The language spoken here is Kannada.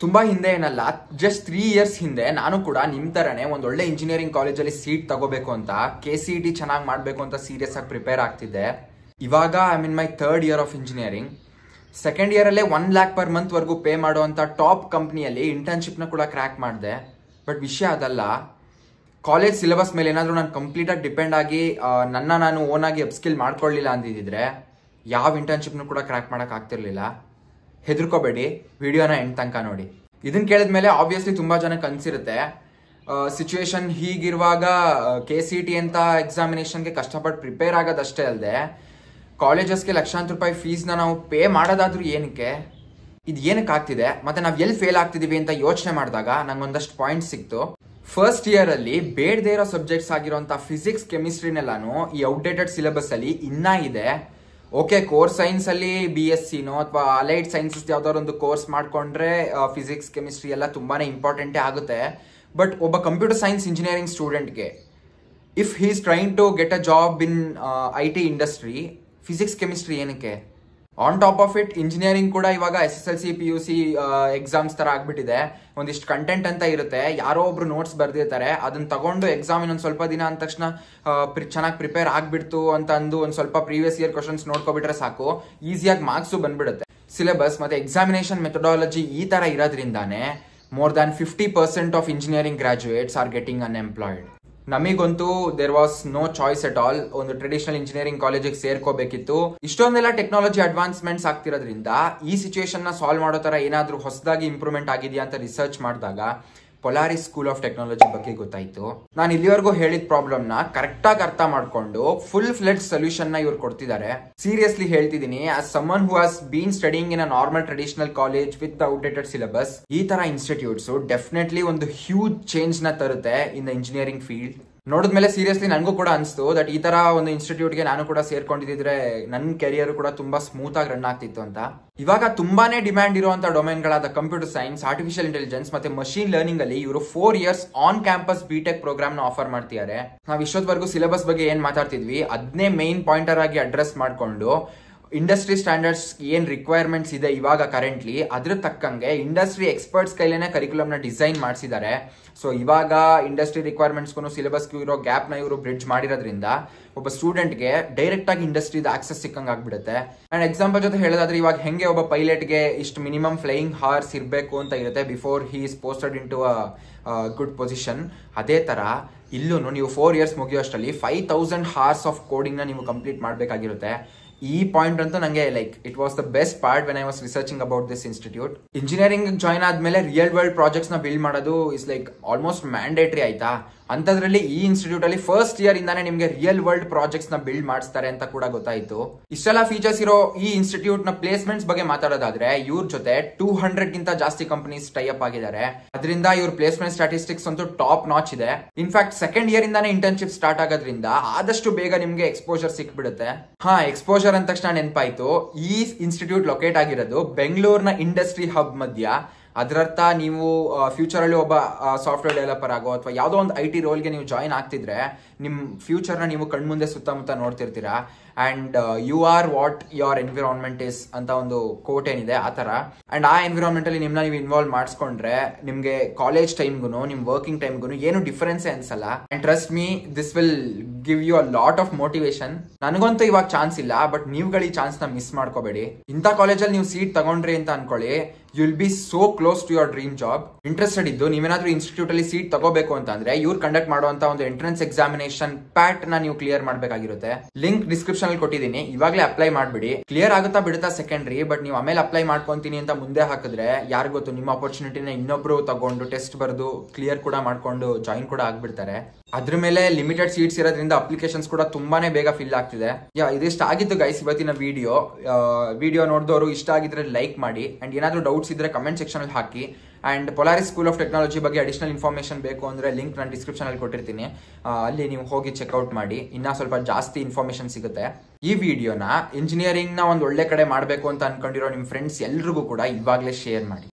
ತುಂಬಾ ಹಿಂದೆ ಏನಲ್ಲ, ಜಸ್ಟ್ 3 years ಹಿಂದೆ ನಾನು ಕೂಡ ನಿಮ್ ತರನೇ ಒಂದ್ ಒಳ್ಳೆ ಇಂಜಿನಿಯರಿಂಗ್ ಕಾಲೇಜಲ್ಲಿ ಸೀಟ್ ತಗೋಬೇಕು ಅಂತ KCET ಚೆನ್ನಾಗಿ ಮಾಡ್ಬೇಕು ಅಂತ ಸೀರಿಯಸ್ ಆಗಿ ಪ್ರಿಪೇರ್ ಆಗ್ತಿದ್ದೆ. ಇವಾಗ I mean my 3rd year of engineering. 2nd year ಅಲ್ಲೇ 1 lakh per month ವರೆಗೂ ಪೇ ಮಾಡುವಂತ ಟಾಪ್ ಕಂಪ್ನಿಯಲ್ಲಿ ಇಂಟರ್ನ್ಶಿಪ್ ನ ಕೂಡ ಕ್ರ್ಯಾಕ್ ಮಾಡಿದೆ. ಬಟ್ ವಿಷಯ ಅದಲ್ಲ, ಕಾಲೇಜ್ ಸಿಲೆಬಸ್ ಮೇಲೆ ಏನಾದ್ರು ನಾನು ಕಂಪ್ಲೀಟ್ ಆಗಿ ಡಿಪೆಂಡ್ ಆಗಿ ನಾನು ಓನ್ ಆಗಿ ಅಪ್ಸ್ಕಿಲ್ ಮಾಡ್ಕೊಳ್ಳಿಲ್ಲ ಅಂದಿದ್ರೆ ಯಾವ ಇಂಟರ್ನ್ಶಿಪ್ನು ಕೂಡ ಕ್ರ್ಯಾಕ್ ಮಾಡಕ್ ಆಗ್ತಿರ್ಲಿಲ್ಲ. ಹೆದರ್ಕೋಬೇಡಿ, ವಿಡಿಯೋನ ಎಂಡ್ ತನಕ ನೋಡಿ. ಇದನ್ನ ಕೇಳಿದ್ಮೇಲೆ ಆಬ್ವಿಯಸ್ಲಿ ತುಂಬಾ ಜನಕ್ಕೆ ಅನ್ಸಿರುತ್ತೆ, ಸಿಚುವೇಶನ್ ಹೀಗಿರುವಾಗ KCET ಅಂತ ಎಕ್ಸಾಮಿನೇಷನ್ಗೆ ಕಷ್ಟಪಟ್ಟು ಪ್ರಿಪೇರ್ ಆಗೋದಷ್ಟೇ ಅಲ್ಲದೆ ಕಾಲೇಜಸ್ಗೆ ಲಕ್ಷಾಂತರ ರೂಪಾಯಿ ಫೀಸ್ನ ನಾವು ಪೇ ಮಾಡೋದಾದ್ರೂ ಏನಕ್ಕೆ, ಇದು ಏನಕ್ಕೆ ಆಗ್ತಿದೆ, ಮತ್ತೆ ನಾವು ಎಲ್ಲಿ ಫೇಲ್ ಆಗ್ತಿದೀವಿ ಅಂತ ಯೋಚನೆ ಮಾಡಿದಾಗ ನಂಗೊಂದಷ್ಟು ಪಾಯಿಂಟ್ ಸಿಕ್ತು. ಫಸ್ಟ್ ಇಯರ್ ಅಲ್ಲಿ ಬೇಡದೇ ಇರೋ ಸಬ್ಜೆಕ್ಟ್ಸ್ ಆಗಿರುವಂತ ಫಿಸಿಕ್ಸ್, ಕೆಮಿಸ್ಟ್ರಿನೆಲ್ಲಾನು ಈ ಔಟ್ಡೇಟೆಡ್ ಸಿಲೆಬಸ್ ಅಲ್ಲಿ ಇನ್ನ ಇದೆ. ಓಕೆ, ಕೋರ್ ಸೈನ್ಸ್ ಅಲ್ಲಿ BSc ಅಥವಾ ಅಲೈಡ್ ಸೈನ್ಸಸ್ ಯಾವ್ದಾದ್ರು ಒಂದು ಕೋರ್ಸ್ ಮಾಡ್ಕೊಂಡ್ರೆ ಫಿಸಿಕ್ಸ್, ಕೆಮಿಸ್ಟ್ರಿ ಎಲ್ಲ ತುಂಬಾನೇ ಇಂಪಾರ್ಟೆಂಟೇ ಆಗುತ್ತೆ. ಬಟ್ ಒಬ್ಬ ಕಂಪ್ಯೂಟರ್ ಸೈನ್ಸ್ ಇಂಜಿನಿಯರಿಂಗ್ ಸ್ಟೂಡೆಂಟ್ಗೆ if he is trying to get a job in IT industry, physics chemistry ಏನಕ್ಕೆ? On top of it engineering ಕೂಡ ಇವಾಗ SSLC PUC ಎಕ್ಸಾಮ್ಸ್ ತರ ಆಗ್ಬಿಟ್ಟಿದೆ. ಒಂದಿಷ್ಟು ಕಂಟೆಂಟ್ ಅಂತ ಇರುತ್ತೆ, ಯಾರೋ ಒಬ್ರು ನೋಟ್ಸ್ ಬರ್ದಿರ್ತಾರೆ, ಅದನ್ನ ತಗೊಂಡು ಎಕ್ಸಾಮ್ ಇನ್ನೊಂದು ಸ್ವಲ್ಪ ದಿನ ಅಂದ ತಕ್ಷಣ ಚೆನ್ನಾಗಿ ಪ್ರಿಪೇರ್ ಆಗ್ಬಿಡ್ತು ಅಂತ ಅಂದು ಒಂದ್ ಸ್ವಲ್ಪ ಪ್ರೀವಿಯಸ್ ಇಯರ್ ಕ್ವಶನ್ಸ್ ನೋಡ್ಕೊಬಿಟ್ರೆ ಸಾಕು, ಈಸಿಯಾಗಿ ಮಾರ್ಕ್ಸು ಬಂದ್ಬಿಡುತ್ತೆ. ಸಿಲೆಬಸ್ ಮತ್ತೆ ಎಕ್ಸಾಮಿನೇಷನ್ ಮೆಥಡಾಲಜಿ ಈ ತರ ಇರೋದ್ರಿಂದಾನೆ more than 50% of engineering graduates are getting unemployed. ನಮಗಂತೂ there was no choice at all. ಒಂದು ಟ್ರೆಡಿಷನಲ್ ಇಂಜಿನಿಯರಿಂಗ್ ಕಾಲೇಜಿಗೆ ಸೇರ್ಕೋಬೇಕಿತ್ತು. ಇಷ್ಟೊಂದೆಲ್ಲ ಟೆಕ್ನಾಲಜಿ ಅಡ್ವಾನ್ಸ್ಮೆಂಟ್ಸ್ ಆಗ್ತಿರೋದ್ರಿಂದ ಈ ಸಿಚುವೇಶನ್ ನ ಸಾಲ್ವ್ ಮಾಡೋ ತರ ಏನಾದ್ರೂ ಹೊಸದಾಗಿ ಇಂಪ್ರೂವ್ಮೆಂಟ್ ಆಗಿದೆಯಾ ಅಂತ ರಿಸರ್ಚ್ ಮಾಡಿದಾಗ ಪೊಲಾರಿಸ್ ಸ್ಕೂಲ್ ಆಫ್ ಟೆಕ್ನಾಲಜಿ ಬಗ್ಗೆ ಗೊತ್ತಾಯ್ತು. ನಾನು ಇಲ್ಲಿವರೆಗೂ ಹೇಳಿದ ಪ್ರಾಬ್ಲಮ್ ನ ಕರೆಕ್ಟ್ ಆಗಿ ಅರ್ಥ ಮಾಡ್ಕೊಂಡು ಫುಲ್ ಫ್ಲೆಡ್ ಸೊಲ್ಯೂಷನ್ ನ ಇವ್ರು ಕೊಡ್ತಿದ್ದಾರೆ. ಸೀರಿಯಸ್ಲಿ ಹೇಳ್ತಿದ್ದೀನಿ, as someone who has been studying in a normal traditional college with outdated syllabus, ಈ ತರ ಇನ್ಸ್ಟಿಟ್ಯೂಟ್ಸ್ ಡೆಫಿನೆಟ್ಲಿ ಒಂದು ಹ್ಯೂಜ್ ಚೇಂಜ್ ನ ತರುತ್ತೆ ಇನ್ ದ ಇಂಜಿನಿಯರಿಂಗ್ ಫೀಲ್ಡ್. ನೋಡಿದ್ಮೇಲೆ ಸೀರಿಯಸ್ಲಿ ನನಗೂ ಕೂಡ ಅನಿಸ್ತು ದಟ್ ಈ ತರ ಒಂದು ಇನ್ಸ್ಟಿಟ್ಯೂಟ್ಗೆ ನಾನು ಕೂಡ ಸೇರ್ಕೊಂಡಿದ್ರೆ ನನ್ನ ಕೆರಿಯರ್ ಕೂಡ ತುಂಬಾ ಸ್ಮೂತ್ ಆಗಿ ರನ್ ಆಗ್ತಿತ್ತು ಅಂತ. ಇವಾಗ ತುಂಬಾನೇ ಡಿಮ್ಯಾಂಡ್ ಇರುವಂತ ಡೊಮೇನ್ಗಳಾದ ಕಂಪ್ಯೂಟರ್ ಸೈನ್ಸ್, ಆರ್ಟಿಫಿಷಿಯಲ್ ಇಂಟೆಲಿಜೆನ್ಸ್ ಮತ್ತೆ ಮಷೀನ್ ಲರ್ನಿಂಗ್ ಅಲ್ಲಿ ಇವರು 4 years on campus BTech program ನ ಆಫರ್ ಮಾಡ್ತಿದ್ದಾರೆ. ನಾವು ಇಷ್ಟೊತ್ತವರೆಗೂ ಸಿಲೆಬಸ್ ಬಗ್ಗೆ ಏನ್ ಮಾತಾಡ್ತಿದ್ವಿ ಅದನ್ನೇ ಮೈನ್ ಪಾಯಿಂಟರ್ ಆಗಿ ಅಡ್ರೆಸ್ ಮಾಡ್ಕೊಂಡು ಇಂಡಸ್ಟ್ರಿ ಸ್ಟ್ಯಾಂಡರ್ಡ್ಸ್ ಏನ್ ರಿಕ್ವೈರ್ಮೆಂಟ್ಸ್ ಇದೆ ಇವಾಗ ಕರೆಂಟ್ಲಿ ಅದ್ರ ತಕ್ಕಂಗೆ ಇಂಡಸ್ಟ್ರಿ ಎಕ್ಸ್ಪರ್ಟ್ಸ್ ಕೈಲೇನೆ ಕರಿಕ್ಯುಲಮ್ ನ ಡಿಸೈನ್ ಮಾಡಿಸಿದ್ದಾರೆ. ಸೊ ಇವಾಗ ಇಂಡಸ್ಟ್ರಿ ರಿಕ್ವೈರ್ಮೆಂಟ್ಸ್ಗೂ ಸಿಲೆಬಸ್ಗೂ ಇರೋ ಗ್ಯಾಪ್ ನ ಇವರು ಬ್ರಿಡ್ಜ್ ಮಾಡಿರೋದ್ರಿಂದ ಒಬ್ಬ ಸ್ಟೂಡೆಂಟ್ಗೆ ಡೈರೆಕ್ಟ್ ಆಗಿ ಇಂಡಸ್ಟ್ರಿದ ಆಕ್ಸೆಸ್ ಸಿಕ್ಕಂಗ್ ಆಗ್ಬಿಡುತ್ತೆ. ಅಂಡ್ ಎಕ್ಸಾಂಪಲ್ ಜೊತೆ ಹೇಳೋದಾದ್ರೆ ಇವಾಗ ಹೆಂಗೆ ಒಬ್ಬ ಪೈಲಟ್ಗೆ ಇಷ್ಟು ಮಿನಿಮಮ್ ಫ್ಲೈಯಿಂಗ್ ಹಾರ್ಸ್ ಇರಬೇಕು ಅಂತ ಇರುತ್ತೆ before he is posted in to a good position, ಅದೇ ತರ ಇಲ್ಲೂ ನೀವು 4 years ಮುಗಿಯೋಷ್ಟರಲ್ಲಿ 5000 hours ಆಫ್ ಕೋಡಿಂಗ್ ನ ನೀವು ಕಂಪ್ಲೀಟ್ ಮಾಡಬೇಕಾಗಿರುತ್ತೆ. ಈ ಪಾಯಿಂಟ್ ಅಂತೂ ನಂಗೆ it was the best part when I was researching about this institute. Engineering join ಆದ್ಮೇಲೆ ರಿಯಲ್ ವರ್ಲ್ಡ್ ಪ್ರಾಜೆಕ್ಟ್ಸ್ ನ ಬಿಲ್ಡ್ ಮಾಡೋದು ಇಸ್ ಆಲ್ಮೋಸ್ಟ್ ಮ್ಯಾಂಡೇಟರಿ ಆಯ್ತಾ. ಅಂತದ್ರಲ್ಲಿ ಈ ಇನ್ಸ್ಟಿಟ್ಯೂಟ್ ಅಲ್ಲಿ ಫಸ್ಟ್ ಇಯರ್ ಇಂದಾನೆ ನಿಮ್ಗೆ ರಿಯಲ್ ವರ್ಲ್ಡ್ ಪ್ರಾಜೆಕ್ಟ್ಸ್ ನ ಬಿಲ್ಡ್ ಮಾಡಿಸ್ತಾರೆ ಅಂತ ಕೂಡ ಗೊತ್ತಾಯ್ತು. ಇಷ್ಟೆಲ್ಲ ಫೀಚರ್ಸ್ ಇರೋ ಈ ಇನ್ಸ್ಟಿಟ್ಯೂಟ್ ನ ಪ್ಲೇಸ್ಮೆಂಟ್ಸ್ ಬಗ್ಗೆ ಮಾತಾಡೋದಾದ್ರೆ ಇವ್ರ ಜೊತೆ 200 ಗಿಂತ ಜಾಸ್ತಿ ಕಂಪನೀಸ್ ಟೈ ಅಪ್ ಆಗಿದ್ದಾರೆ. ಅದರಿಂದ ಇವ್ರ ಪ್ಲೇಸ್ಮೆಂಟ್ ಸ್ಟಾಟಿಸ್ಟಿಕ್ಸ್ ಅಂತೂ ಟಾಪ್ ನಾಚ್ ಇದೆ. ಇನ್ಫ್ಯಾಕ್ಟ್ 2nd year ಇಂದಾನೆ ಇಂಟರ್ನ್ಶಿಪ್ ಸ್ಟಾರ್ಟ್ ಆಗೋದ್ರಿಂದ ಆದಷ್ಟು ಬೇಗ ನಿಮ್ಗೆ ಎಕ್ಸ್ಪೋಜರ್ ಸಿಕ್ಬಿಡುತ್ತೆ. ಎಕ್ಸ್ಪೋಜರ್ ಅಂದ ತಕ್ಷಣ ನೆನಪಾಯ್ತು, ಈ ಇನ್ಸ್ಟಿಟ್ಯೂಟ್ ಲೊಕೇಟ್ ಆಗಿರೋದು ಬೆಂಗಳೂರಿನ ಇಂಡಸ್ಟ್ರಿ ಹಬ್ ಮಧ್ಯ. ಅದರರ್ಥ ನೀವು ಫ್ಯೂಚರ್ ಅಲ್ಲಿ ಒಬ್ಬ ಸಾಫ್ಟ್ವೇರ್ ಡೆವಲಪರ್ ಆಗೋ ಅಥವಾ ಯಾವುದೋ ಒಂದು IT ರೋಲ್ಗೆ ನೀವು ಜಾಯಿನ್ ಆಗ್ತಿದ್ರೆ ನಿಮ್ ಫ್ಯೂಚರ್ ನ ನೀವು ಕಣ್ಮುಂದೆ ಸುತ್ತಮುತ್ತ ನೋಡ್ತಿರ್ತೀರಾ. And you are what your environment is ಅಂತ ಒಂದು ಕೋಟ್ ಏನಿದೆ ಆ ತರ. ಅಂಡ್ ಆ ಎನ್ವಿರಾನ್ಮೆಂಟ್ ಅಲ್ಲಿ ನಿಮ್ನ ನೀವು ಇನ್ವಾಲ್ವ್ ಮಾಡಿಸ್ಕೊಂಡ್ರೆ ನಿಮ್ಗೆ ಕಾಲೇಜ್ ಟೈಮ್ಗೂ ನಿಮ್ ವರ್ಕಿಂಗ್ ಟೈಮ್ಗೂ ಏನು ಡಿಫರೆನ್ಸ್ ಅನ್ಸಲ್ಲ. And trust me, this will give you a lot of motivation. ನನಗಂತೂ ಇವಾಗ ಚಾನ್ಸ್ ಇಲ್ಲ, ಬಟ್ ನೀವುಗಳು ಈ ಚಾನ್ಸ್ ನ ಮಿಸ್ ಮಾಡ್ಕೋಬೇಡಿ. ಇಂಥ ಕಾಲೇಜಲ್ಲಿ ನೀವು ಸೀಟ್ ತಗೊಂಡ್ರಿ ಅಂತ ಅನ್ಕೊಳ್ಳಿ, you will be so close to your dream job. Interested ಇದ್ದು ನೀವೇನಾದ್ರೂ ಇನ್ಸ್ಟಿಟ್ಯೂಟ್ ಅಲ್ಲಿ ಸೀಟ್ ತಗೋಬೇಕು ಅಂತಂದ್ರೆ ಇವ್ರು ಕಂಡಕ್ಟ್ ಮಾಡುವಂತ ಒಂದು ಎಂಟ್ರೆನ್ಸ್ ಎಕ್ಸಾಮಿನೇಷನ್ ಪ್ಯಾಟ್ ನ ನೀವು ಕ್ಲಿಯರ್ ಮಾಡ್ಬೇಕಾಗಿರುತ್ತೆ. ಲಿಂಕ್ ಡಿಸ್ಕ್ರಿಪ್ಷನ್ ಅಲ್ಲಿ ಕೊಟ್ಟಿದ್ದೀನಿ, ಇವಾಗಲೇ ಅಪ್ಲೈ ಮಾಡ್ಬಿಡಿ. ಕ್ಲಿಯರ್ ಆಗುತ್ತಾ ಬಿಡುತ್ತಾ ಸೆಕೆಂಡ್ರಿ, ಬಟ್ ನೀವು ಆಮೇಲೆ ಅಪ್ಲೈ ಮಾಡ್ಕೊಂತೀನಿ ಅಂತ ಮುಂದೆ ಹಾಕಿದ್ರೆ ಯಾರು ಗೊತ್ತು ನಿಮ್ಮ ಅಪರ್ಚುನಿಟಿನ ಇನ್ನೊಬ್ರು ತಗೊಂಡು ಟೆಸ್ಟ್ ಬರೆದು ಕ್ಲಿಯರ್ ಕೂಡ ಮಾಡ್ಕೊಂಡು ಜಾಯಿನ್ ಕೂಡ ಆಗ್ಬಿಡ್ತಾರೆ. ಅದ್ರ ಮೇಲೆ ಲಿಮಿಟೆಡ್ ಸೀಟ್ಸ್ ಇರೋದ್ರಿಂದ ಅಪ್ಲಿಕೇಶನ್ಸ್ ಕೂಡ ತುಂಬಾನೇ ಬೇಗ ಫಿಲ್ ಆಗ್ತಿದೆ. ಇದಿಷ್ಟ ಆಗಿತ್ತು ಗೈಸ್ ಇವತ್ತಿನ ವಿಡಿಯೋ ನೋಡಿದವರು ಇಷ್ಟ ಆಗಿದ್ರೆ ಲೈಕ್ ಮಾಡಿ. ಅಂಡ್ ಏನಾದ್ರೂ ಡೌಟ್ಸ್ ಇದ್ರೆ ಕಮೆಂಟ್ ಸೆಕ್ಷನ್ ಅಲ್ಲಿ ಹಾಕಿ. And Polaris School of Technology ಬಗ್ಗೆ ಅಡಿಷನಲ್ ಇನ್ಫಾರ್ಮೇಶನ್ ಬೇಕು ಅಂದ್ರೆ ಲಿಂಕ್ ನಾನು ಡಿಸ್ಕ್ರಿಪ್ಷನ್ ಅಲ್ಲಿ ಕೊಟ್ಟಿರ್ತೀನಿ, ಅಲ್ಲಿ ನೀವು ಹೋಗಿ ಚೆಕ್ಔಟ್ ಮಾಡಿ, ಇನ್ನ ಸ್ವಲ್ಪ ಜಾಸ್ತಿ ಇನ್ಫಾರ್ಮೇಶನ್ ಸಿಗುತ್ತೆ. ಈ ವಿಡಿಯೋನ ಇಂಜಿನಿಯರಿಂಗ್ ನ ಒಂದು ಒಳ್ಳೆ ಕಡೆ ಮಾಡಬೇಕು ಅಂತ ಅನ್ಕೊಂಡಿರೋ ನಿಮ್ ಫ್ರೆಂಡ್ಸ್ ಎಲ್ರಿಗೂ ಕೂಡ ಇವಾಗಲೇ ಶೇರ್ ಮಾಡಿ.